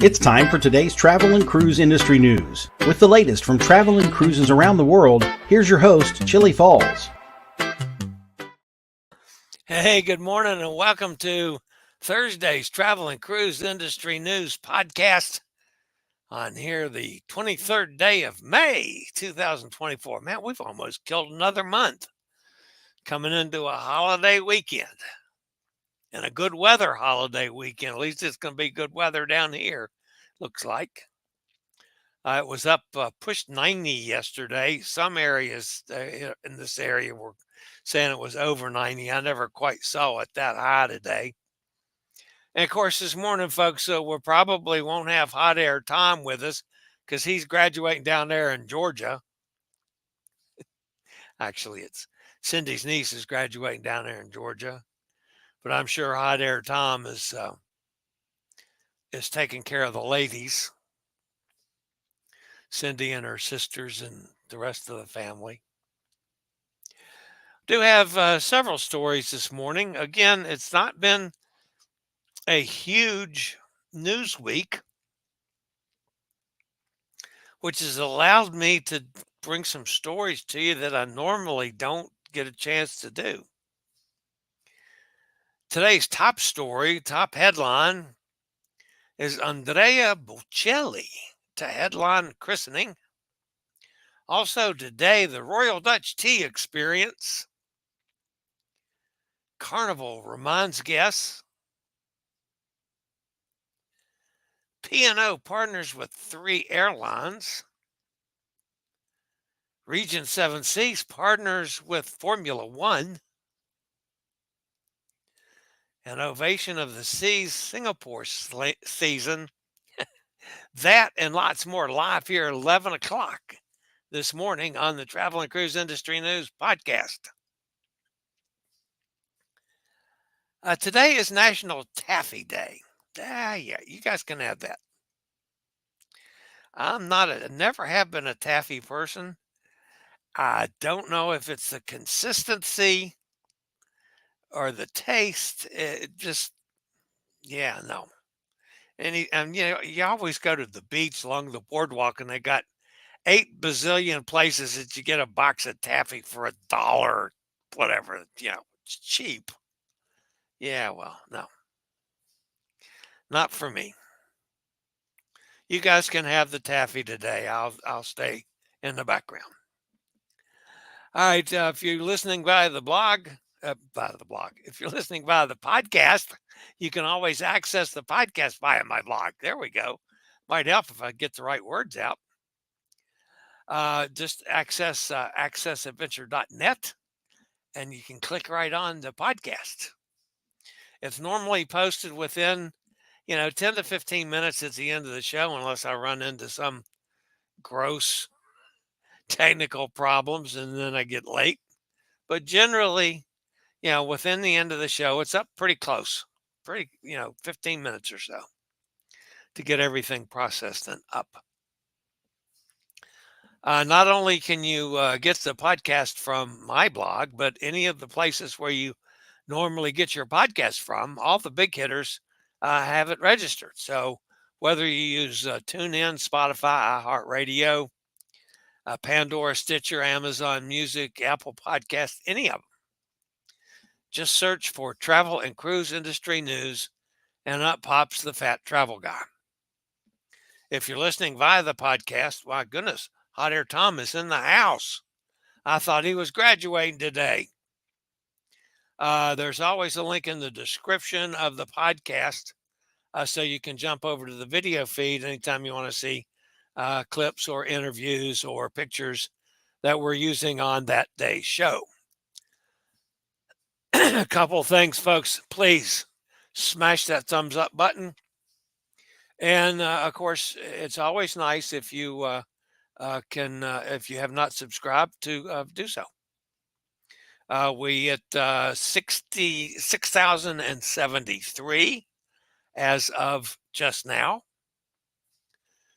It's time for today's travel and cruise industry news. With the latest from travel and cruises around the world, here's your host, Chillie Falls. Hey, good morning and welcome to Thursday's Travel and Cruise Industry News podcast on here the 23rd day of May 2024. Man, we've almost killed another month coming into a holiday weekend and a good weather holiday weekend. At least it's going to be good weather down here, looks like. It was up, pushed 90 yesterday. Some areas in this area were saying it was over 90. I never quite saw it that high today. And of course, this morning, folks, we probably won't have Hot Air Tom with us because he's graduating down there in Georgia. Actually, it's Cindy's niece is graduating down there in Georgia. But I'm sure Hot Air Tom is taking care of the ladies, Cindy and her sisters and the rest of the family. Do have several stories this morning. Again, it's not been a huge news week, which has allowed me to bring some stories to you that I normally don't get a chance to do. Today's top story, top headline, is Andrea Bocelli to headline Christening. Also today, the Royal Dutch Tea Experience. Carnival reminds guests. P&O partners with 3 airlines. Regent 7 Seas partners with Formula One. And Ovation of the Seas Singapore season. That and lots more live here at 11 o'clock this morning on the Travel and Cruise Industry News podcast. Today is National Taffy Day. Yeah, you guys can have that. I'm never have been a taffy person. I don't know if it's the consistency or the taste. It just, no. And you always go to the beach along the boardwalk and they got 8 bazillion places that you get a box of taffy for $1, whatever, it's cheap. Yeah, well, no, not for me. You guys can have the taffy today. I'll stay in the background. All right, if you're listening via the blog, if you're listening via the podcast, you can always access the podcast via my blog. There we go. Might help if I get the right words out. Just access accessadventure.net, and you can click right on the podcast. It's normally posted within, 10 to 15 minutes at the end of the show, unless I run into some gross technical problems and then I get late. But generally, within the end of the show, it's up pretty close, 15 minutes or so to get everything processed and up. Not only can you get the podcast from my blog, but any of the places where you normally get your podcast from, all the big hitters have it registered. So whether you use TuneIn, Spotify, iHeartRadio, Pandora, Stitcher, Amazon Music, Apple Podcasts, any of them, just search for Travel and Cruise Industry News and up pops the Fat Travel Guy. If you're listening via the podcast, my goodness, Hot Air Tom is in the house. I thought he was graduating today. There's always a link in the description of the podcast, so you can jump over to the video feed anytime you want to see clips or interviews or pictures that we're using on that day's show. A couple things, folks. Please smash that thumbs up button. And, of course, it's always nice if you if you have not subscribed, to do so. We at 66,073 as of just now.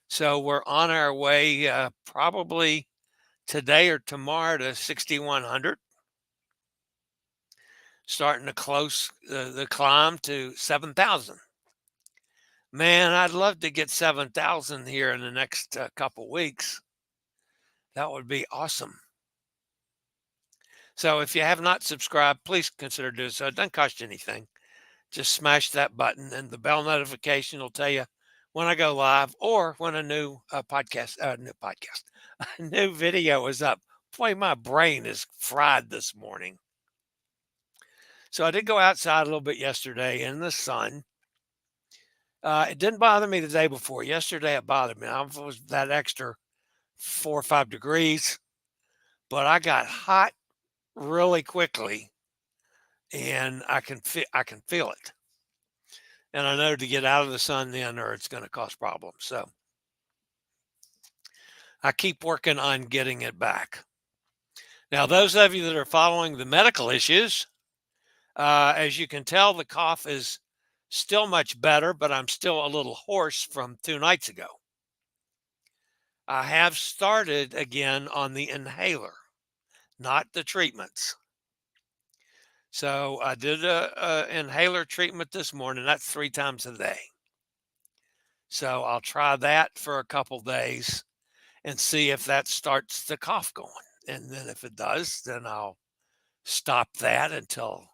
So we're on our way probably today or tomorrow to 6,100. Starting to close the climb to 7,000. Man, I'd love to get 7,000 here in the next couple weeks. That would be awesome. So if you have not subscribed, please consider doing so. It doesn't cost you anything. Just smash that button, and the bell notification will tell you when I go live or when a new a new video is up. Boy, my brain is fried this morning. So I did go outside a little bit yesterday in the sun. It didn't bother me the day before. Yesterday it bothered me. I was that extra 4 or 5 degrees, but I got hot really quickly, and I can feel it. And I know to get out of the sun then, or it's going to cause problems. So I keep working on getting it back. Now, those of you that are following the medical issues, as you can tell, the cough is still much better, but I'm still a little hoarse from 2 nights ago. I have started again on the inhaler, not the treatments. So I did a inhaler treatment this morning. That's 3 times a day. So I'll try that for a couple days and see if that starts the cough going. And then if it does, then I'll stop that until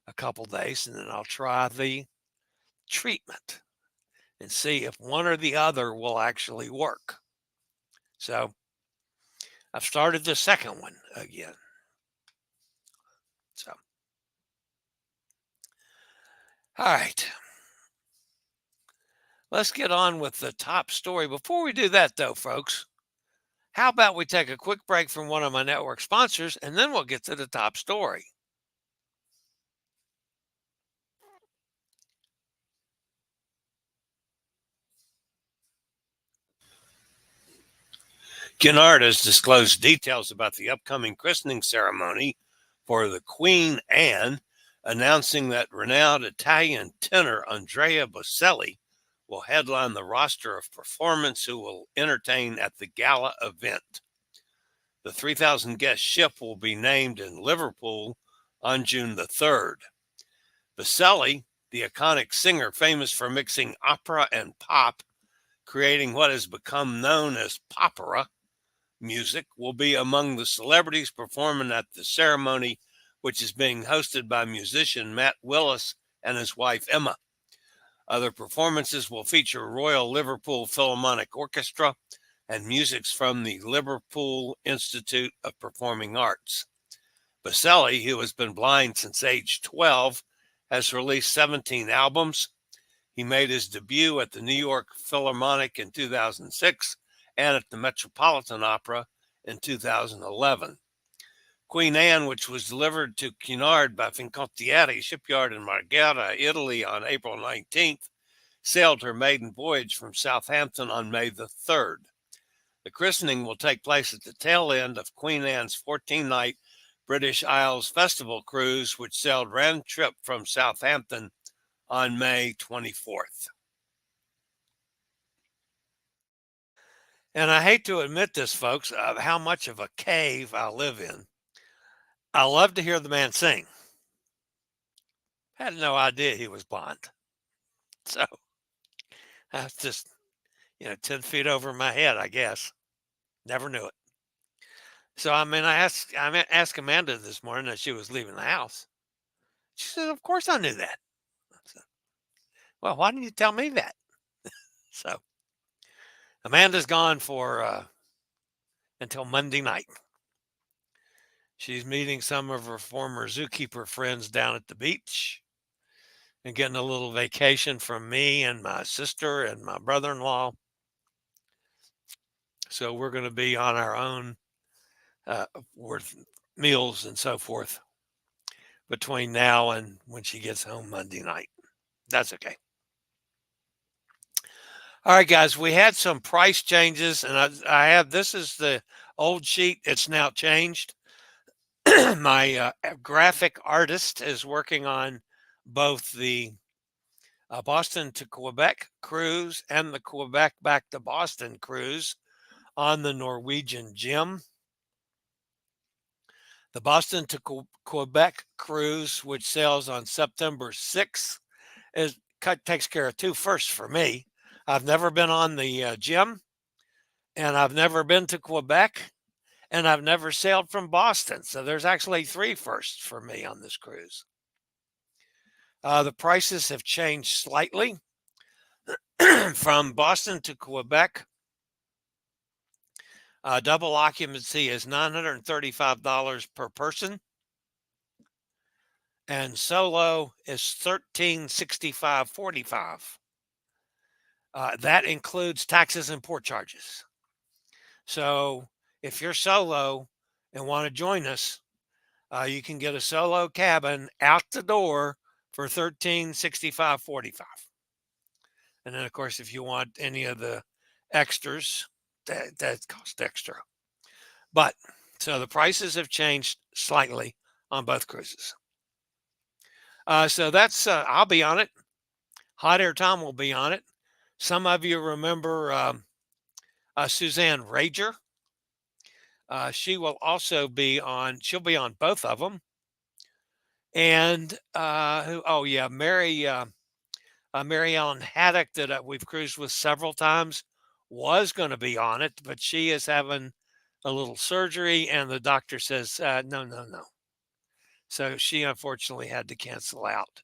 a couple days, and then I'll try the treatment and see if one or the other will actually work. So I've started the second one again. So, all right. Let's get on with the top story. Before we do that, though, folks, how about we take a quick break from one of my network sponsors, and then we'll get to the top story. Cunard has disclosed details about the upcoming christening ceremony for the Queen Anne, announcing that renowned Italian tenor Andrea Bocelli will headline the roster of performers who will entertain at the gala event. The 3,000 guest ship will be named in Liverpool on June the 3rd. Bocelli, the iconic singer famous for mixing opera and pop, creating what has become known as popera music, will be among the celebrities performing at the ceremony, which is being hosted by musician Matt Willis and his wife Emma. Other performances will feature Royal Liverpool Philharmonic Orchestra and music from the Liverpool Institute of Performing Arts. Bocelli, who has been blind since age 12, has released 17 albums. He made his debut at the New York Philharmonic in 2006 and at the Metropolitan Opera in 2011. Queen Anne, which was delivered to Cunard by Fincantieri shipyard in Marghera, Italy on April 19th, sailed her maiden voyage from Southampton on May the 3rd. The christening will take place at the tail end of Queen Anne's 14-night British Isles Festival cruise, which sailed round trip from Southampton on May 24th. And I hate to admit this, folks, how much of a cave I live in. I love to hear the man sing. Had no idea he was blind. So that's just, 10 feet over my head, I guess. Never knew it. So, I asked Amanda this morning as she was leaving the house. She said, "Of course I knew that." I said, "Well, why didn't you tell me that?" So Amanda's gone for until Monday night. She's meeting some of her former zookeeper friends down at the beach and getting a little vacation from me and my sister and my brother-in-law. So we're going to be on our own with meals and so forth between now and when she gets home Monday night. That's okay. All right, guys, we had some price changes, and this is the old sheet. It's now changed. My graphic artist is working on both the Boston to Quebec cruise and the Quebec back to Boston cruise on the Norwegian Gem. The Boston to Quebec cruise, which sails on September 6th, takes care of two firsts for me. I've never been on the Jim, and I've never been to Quebec, and I've never sailed from Boston. So there's actually three firsts for me on this cruise. The prices have changed slightly from Boston to Quebec. Double occupancy is $935 per person, and solo is $1,365.45. That includes taxes and port charges. So if you're solo and want to join us, you can get a solo cabin out the door for $1,365.45. And then, of course, if you want any of the extras, that costs extra. But so the prices have changed slightly on both cruises. So that's I'll be on it. Hot Air Tom will be on it. Some of you remember Suzanne Rager. She will also be on. She'll be on both of them. And who? Oh yeah, Mary Ellen Haddock that we've cruised with several times was going to be on it, but she is having a little surgery, and the doctor says no, no, no. So she unfortunately had to cancel out.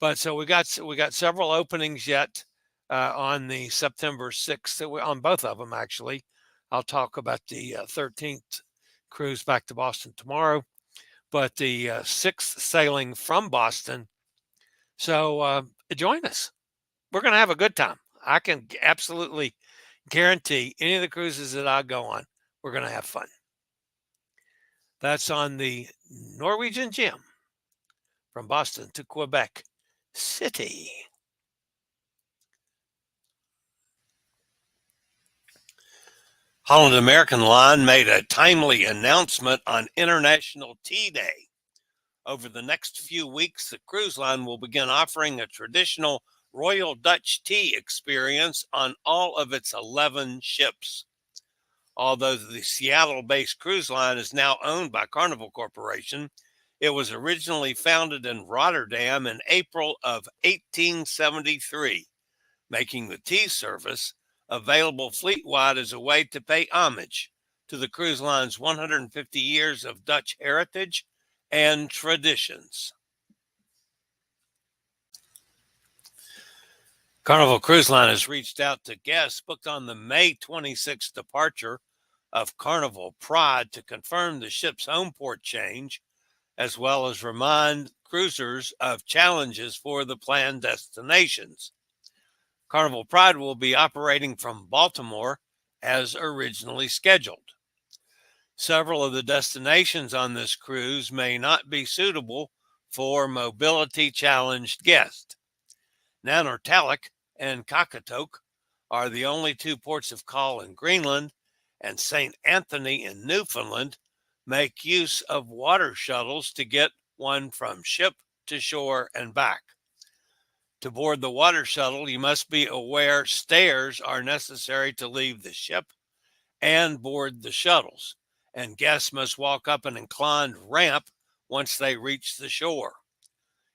But so we got several openings yet on the September 6th, on both of them actually. I'll talk about the 13th cruise back to Boston tomorrow, but the 6th sailing from Boston. So join us. We're going to have a good time. I can absolutely guarantee any of the cruises that I go on, we're going to have fun. That's on the Norwegian Gem from Boston to Quebec City. Holland American Line made a timely announcement on International Tea Day. Over the next few weeks, the cruise line will begin offering a traditional Royal Dutch tea experience on all of its 11 ships. Although the Seattle-based cruise line is now owned by Carnival Corporation, it was originally founded in Rotterdam in April of 1873, making the tea service available fleet-wide as a way to pay homage to the cruise line's 150 years of Dutch heritage and traditions. Carnival Cruise Line has reached out to guests booked on the May 26th departure of Carnival Pride to confirm the ship's home port change, as well as remind cruisers of challenges for the planned destinations. Carnival Pride will be operating from Baltimore as originally scheduled. Several of the destinations on this cruise may not be suitable for mobility challenged guests. Nanortalik and Qaqortoq are the only two ports of call in Greenland, and St. Anthony in Newfoundland make use of water shuttles to get one from ship to shore and back. To board the water shuttle, you must be aware stairs are necessary to leave the ship and board the shuttles, and guests must walk up an inclined ramp once they reach the shore.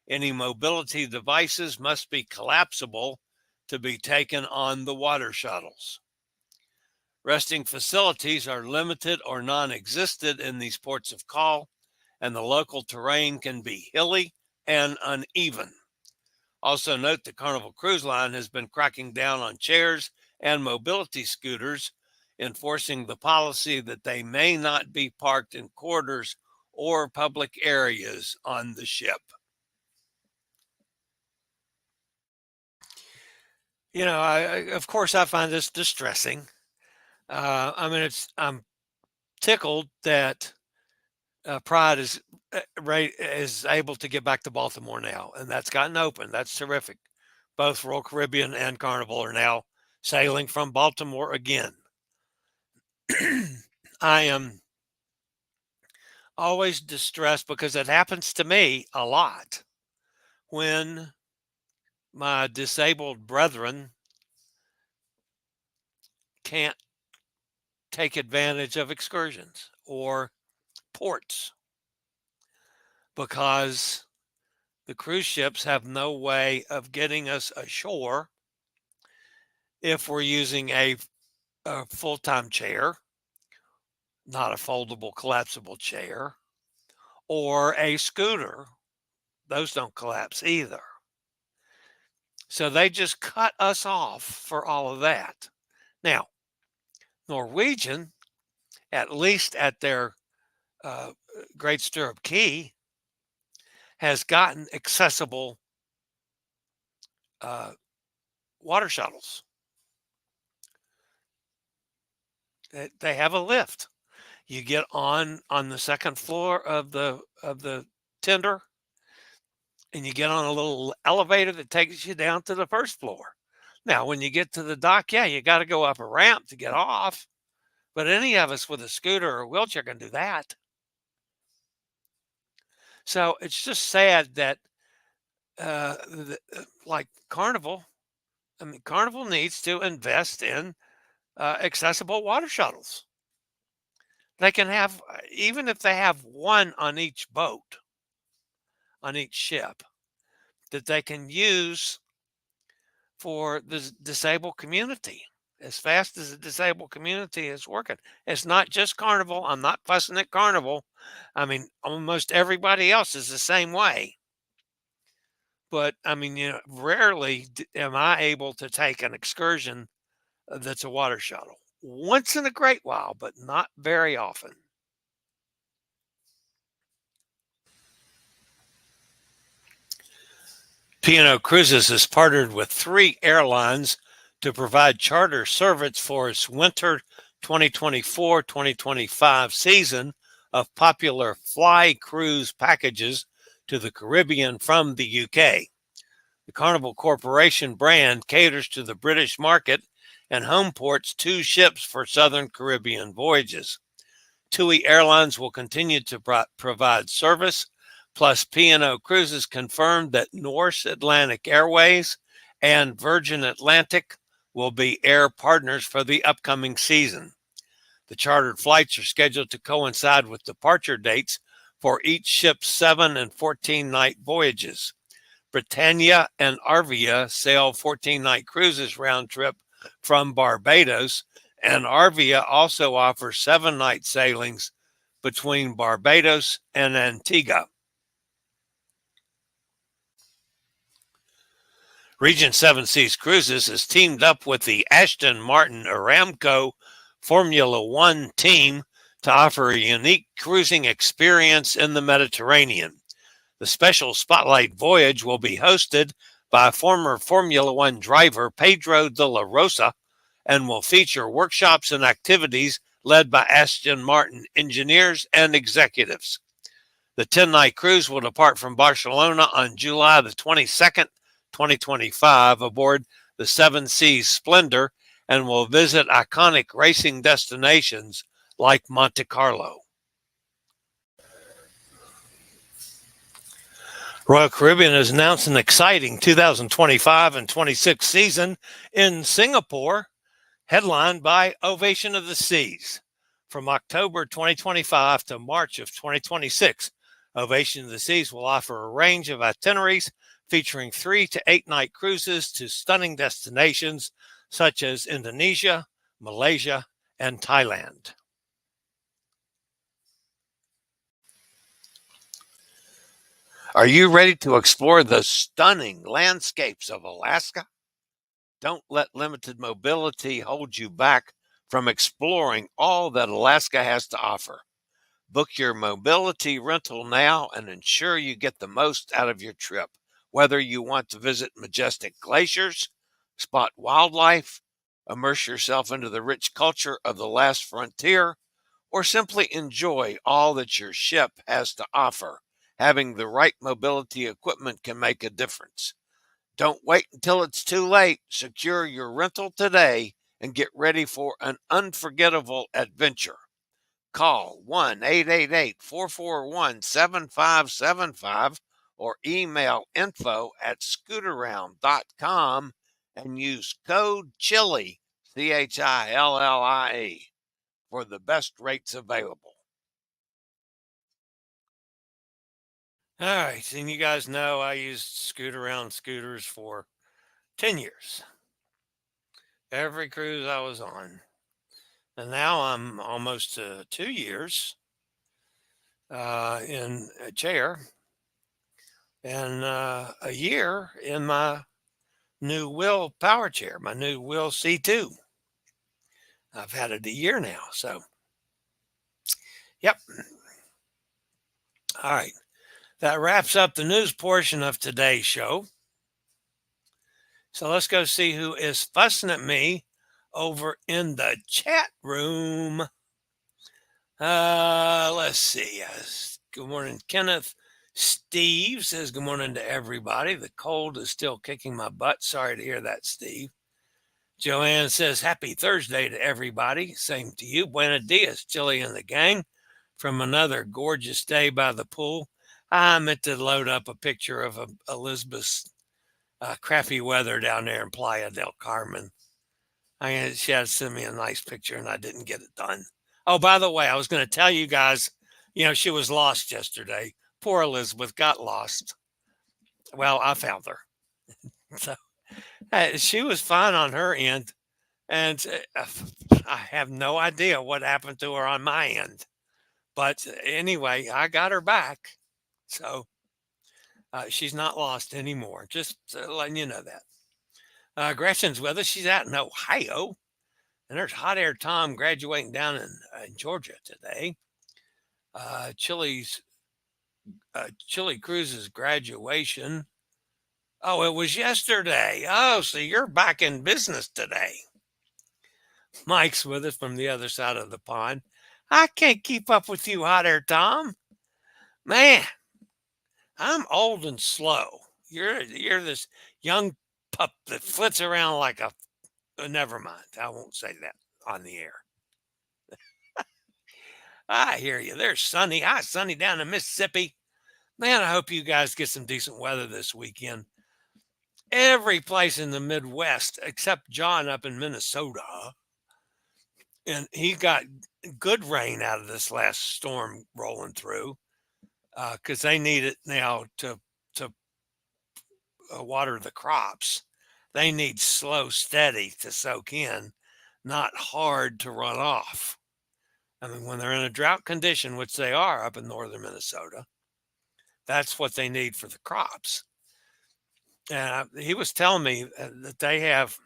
Any mobility devices must be collapsible to be taken on the water shuttles. Resting facilities are limited or non-existent in these ports of call, and the local terrain can be hilly and uneven. Also note the Carnival Cruise Line has been cracking down on chairs and mobility scooters, enforcing the policy that they may not be parked in quarters or public areas on the ship. You know, of course, I find this distressing. I'm tickled that Pride is able to get back to Baltimore now, and that's gotten open. That's terrific. Both Royal Caribbean and Carnival are now sailing from Baltimore again. I am always distressed because it happens to me a lot when my disabled brethren can't take advantage of excursions or ports because the cruise ships have no way of getting us ashore if we're using a full-time chair, not a foldable, collapsible chair, or a scooter. Those don't collapse either. So they just cut us off for all of that. Now, Norwegian, at least at their Great Stirrup Key, has gotten accessible water shuttles. They have a lift. You get on the second floor of the tender, and you get on a little elevator that takes you down to the first floor. Now, when you get to the dock, yeah, you got to go up a ramp to get off. But any of us with a scooter or a wheelchair can do that. So it's just sad that, like Carnival, I mean, Carnival needs to invest in accessible water shuttles. They can have, even if they have one on each boat, on each ship, that they can use for the disabled community as fast as the disabled community is working. It's not just Carnival. I'm not fussing at Carnival. I mean, almost everybody else is the same way. But I mean, rarely am I able to take an excursion that's a water shuttle. Once in a great while, but not very often. P&O Cruises has partnered with 3 airlines to provide charter service for its winter 2024-2025 season of popular fly cruise packages to the Caribbean from the UK. The Carnival Corporation brand caters to the British market and homeports 2 ships for Southern Caribbean voyages. TUI Airlines will continue to provide service. Plus, P&O Cruises confirmed that Norse Atlantic Airways and Virgin Atlantic will be air partners for the upcoming season. The chartered flights are scheduled to coincide with departure dates for each ship's 7 and 14-night voyages. Britannia and Arvia sail 14-night cruises round trip from Barbados, and Arvia also offers 7-night sailings between Barbados and Antigua. Regent 7 Seas Cruises has teamed up with the Aston Martin Aramco Formula One team to offer a unique cruising experience in the Mediterranean. The special spotlight voyage will be hosted by former Formula One driver Pedro de la Rosa and will feature workshops and activities led by Aston Martin engineers and executives. The 10-night cruise will depart from Barcelona on July the 22nd, 2025 aboard the Seven Seas Splendor and will visit iconic racing destinations like Monte Carlo. Royal Caribbean has announced an exciting 2025 and 26 season in Singapore, headlined by Ovation of the Seas. From October 2025 to March of 2026, Ovation of the Seas will offer a range of itineraries featuring 3 to 8 night cruises to stunning destinations such as Indonesia, Malaysia, and Thailand. Are you ready to explore the stunning landscapes of Alaska? Don't let limited mobility hold you back from exploring all that Alaska has to offer. Book your mobility rental now and ensure you get the most out of your trip. Whether you want to visit majestic glaciers, spot wildlife, immerse yourself into the rich culture of the last frontier, or simply enjoy all that your ship has to offer, having the right mobility equipment can make a difference. Don't wait until it's too late. Secure your rental today and get ready for an unforgettable adventure. Call 1-888-441-7575 or email info@scootaround.com and use code CHILLIE, CHILLIE, for the best rates available. All right. And you guys know I used scoot around scooters for 10 years, every cruise I was on. And now I'm almost to 2 years in a chair and a year in my new wheel power chair, my new wheel C2. I've had it a year now. So, yep. All right. That wraps up the news portion of today's show. So let's go see who is fussing at me over in the chat room. Let's see. Good morning, Kenneth. Steve says good morning to everybody. The cold is still kicking my butt. Sorry to hear that, Steve. Joanne says happy Thursday to everybody. Same to you. Buenos dias, Chillie and the gang, from another gorgeous day by the pool. I meant to load up a picture of Elizabeth's crappy weather down there in Playa del Carmen. She had to send me a nice picture and I didn't get it done. Oh, by the way, I was going to tell you guys, she was lost yesterday. Poor Elizabeth got lost. Well, I found her. So she was fine on her end. And I have no idea what happened to her on my end. But anyway, I got her back. So she's not lost anymore. Just letting you know that. Gretchen's with us. She's out in Ohio. And there's Hot Air Tom graduating down in Georgia today. Chillie Cruises graduation. Oh, it was yesterday. Oh, so you're back in business today. Mike's with us from the other side of the pond. I can't keep up with you, Hot Air Tom. Man, I'm old and slow. You're this young pup that flits around like a. Never mind. I won't say that on the air. I hear you. There's sunny. Hi, sunny down in Mississippi. Man, I hope you guys get some decent weather this weekend. Every place in the Midwest except John up in Minnesota. And he got good rain out of this last storm rolling through because they need it now to water the crops. They need slow, steady to soak in, not hard to run off. I mean, when they're in a drought condition, which they are up in northern Minnesota, that's what they need for the crops. And he was telling me that they have,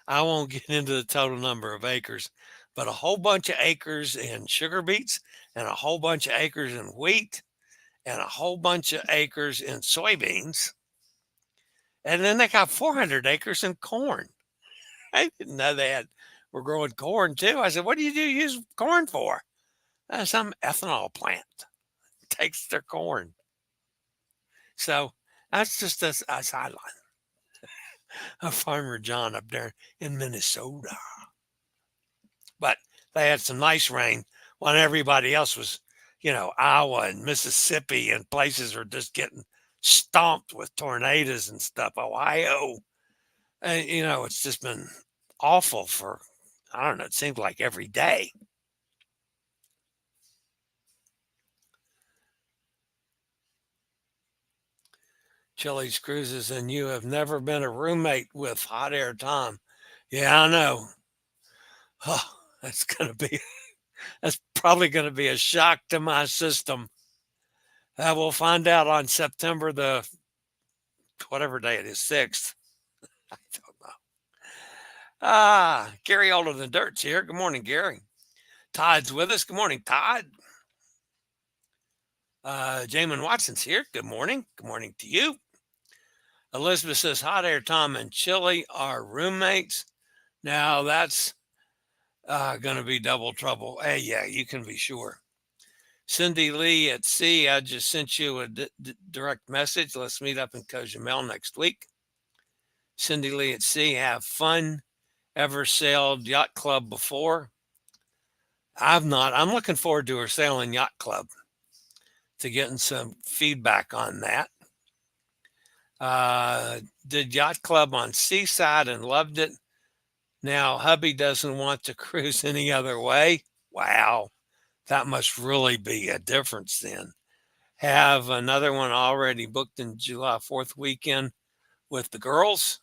I won't get into the total number of acres, but a whole bunch of acres in sugar beets and a whole bunch of acres in wheat and a whole bunch of acres in soybeans. And then they got 400 acres in corn. I didn't know were growing corn too. I said, what do you use corn for? Some ethanol plant takes their corn. So that's just a sideline of Farmer John up there in Minnesota. But they had some nice rain when everybody else was, Iowa and Mississippi and places were just getting stomped with tornadoes and stuff. Ohio, it's just been awful for, I don't know, it seems like every day. Chillie's Cruises and you have never been a roommate with Hot Air Tom. Yeah, I know. Oh, that's probably going to be a shock to my system. We'll find out on September the, whatever day it is, 6th. I don't know. Gary Older than Dirt's here. Good morning, Gary. Todd's with us. Good morning, Todd. Jamin Watson's here. Good morning. Good morning to you. Elizabeth says Hot Air Tom and Chillie are roommates. Now that's going to be double trouble. Hey, yeah, you can be sure. Cindy Lee at Sea, I just sent you a direct message. Let's meet up in Cozumel next week. Cindy Lee at Sea, have fun. Ever sailed yacht club before? I've not. I'm looking forward to her sailing yacht club, to getting some feedback on that. Did yacht club on Seaside and loved it. Now hubby doesn't want to cruise any other way. Wow, that must really be a difference then. Have another one already booked in July 4th weekend with the girls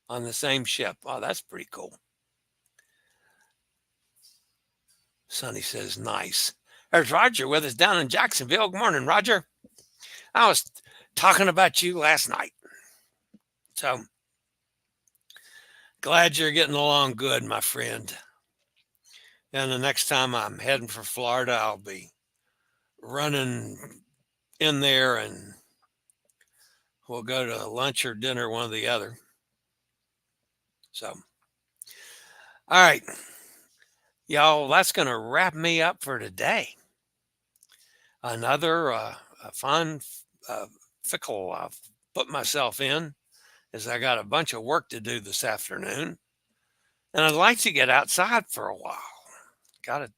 on the same ship. Oh, that's pretty cool. Sonny says, nice. There's Roger with us down in Jacksonville. Good morning, Roger. I was talking about you last night. So glad you're getting along good, my friend. And the next time I'm heading for Florida, I'll be running in there and we'll go to lunch or dinner, one or the other. So, all right, y'all, that's going to wrap me up for today. Another fun, fickle I've put myself in is I got a bunch of work to do this afternoon. And I'd like to get outside for a while. Got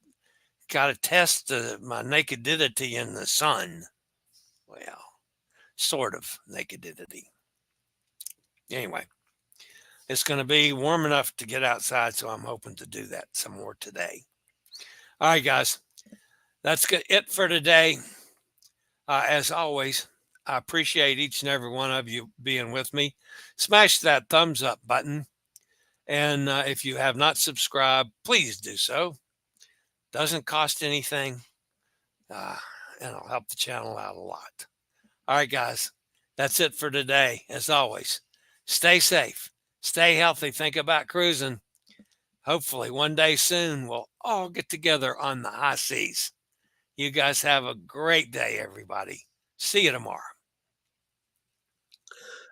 to test my nakedity in the sun. Well, sort of nakedity. Anyway, it's going to be warm enough to get outside, so I'm hoping to do that some more today. All right, guys, that's it for today. As always, I appreciate each and every one of you being with me. Smash that thumbs up button. And if you have not subscribed, please do so. Doesn't cost anything, and it'll help the channel out a lot. All right, guys, that's it for today. As always, stay safe, stay healthy, think about cruising. Hopefully one day soon we'll all get together on the high seas. You guys have a great day, everybody. See you tomorrow.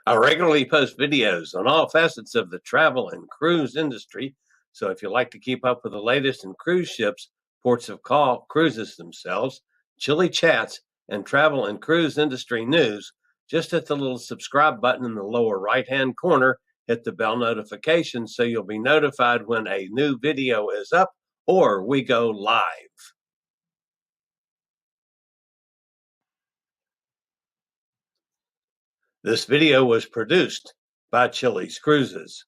I regularly post videos on all facets of the travel and cruise industry. So if you like to keep up with the latest in cruise ships, ports of call, cruises themselves, Chillie chats, and travel and cruise industry news, just hit the little subscribe button in the lower right-hand corner. Hit the bell notification so you'll be notified when a new video is up or we go live. This video was produced by Chilliescruises.